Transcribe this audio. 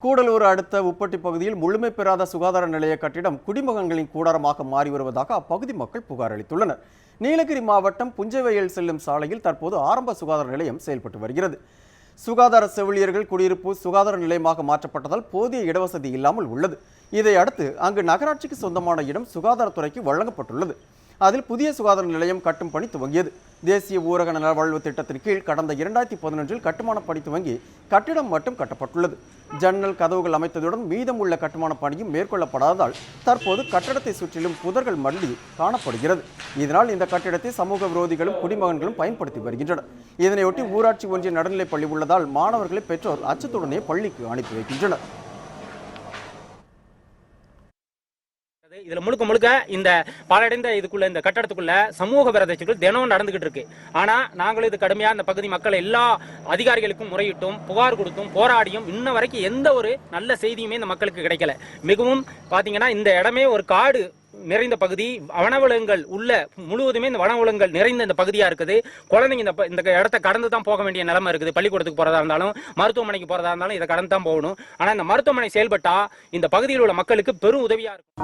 கூடலூர் அடுத்த உப்பட்டி பகுதியில் முழுமை பெறாத சுகாதார நிலைய கட்டிடம் குடிமகன்களின் கூடாரமாக மாறி வருவதாக அப்பகுதி மக்கள் புகார் அளித்துள்ளனர். நீலகிரி மாவட்டம் புஞ்சைவயல் செல்லும் சாலையில் தற்போது ஆரம்ப சுகாதார நிலையம் செயல்பட்டு வருகிறது. சுகாதார செவிலியர்கள் குடியிருப்பு சுகாதார நிலையமாக மாற்றப்பட்டதால் போதிய இடவசதி இல்லாமல் உள்ளது. இதை அடுத்து அங்கு நகராட்சிக்கு சொந்தமான இடம் சுகாதாரத்துறைக்கு வழங்கப்பட்டுள்ளது. அதில் புதிய சுகாதார நிலையம் கட்டும் பணி துவங்கியது. தேசிய ஊரக நலவாழ்வு திட்டத்தின் கீழ் கடந்த 2011 கட்டுமான பணி துவங்கி கட்டிடம் மட்டும் கட்டப்பட்டுள்ளது. ஜன்னல் கதவுகள் அமைத்ததுடன் மீதமுள்ள கட்டுமான பணியும் மேற்கொள்ளப்படாததால் தற்போது கட்டடத்தை சுற்றிலும் புதர்கள் மண்டி காணப்படுகிறது. இதனால் இந்த கட்டிடத்தை சமூக விரோதிகளும் குடிமகன்களும் பயன்படுத்தி வருகின்றனர். இதனையொட்டி ஊராட்சி ஒன்றிய நடுநிலைப் பள்ளி உள்ளதால் மாணவர்களை பெற்றோர் அச்சத்துடனே பள்ளிக்கு அனுப்பி வைக்கின்றனர். இதுல முழுக்க இந்த பாலடைந்த இதுக்குள்ள இந்த கட்டடத்துக்குள்ள சமூக விரோதிகள் தினம் நடந்துகிட்டு இருக்கு. ஆனா நாங்களும் இது கடுமையா இந்த பகுதி மக்கள் எல்லா அதிகாரிகளுக்கும் முறையிட்டும் புகார் கொடுத்தும் போராடியும் இன்ன வரைக்கும் எந்த ஒரு நல்ல செய்தியுமே இந்த மக்களுக்கு கிடைக்கல. மிகவும் பாத்தீங்கன்னா இந்த இடமே ஒரு காடு நிறைந்த பகுதி, வனவிலங்குகள் உள்ள முழுவதுமே இந்த வனவிலங்குகள் நிறைந்த இந்த பகுதியா இருக்குது. குழந்தைங்க இந்த இடத்தை கடந்து தான் போக வேண்டிய நிலைமை இருக்குது. பள்ளிக்கூடத்துக்கு போறதா இருந்தாலும் மருத்துவமனைக்கு போறதா இருந்தாலும் இதை கடந்து தான் போகணும். ஆனா இந்த மருத்துவமனை செயல்பட்டா இந்த பகுதியில் உள்ள மக்களுக்கு பெரும் உதவியா இருக்கும்.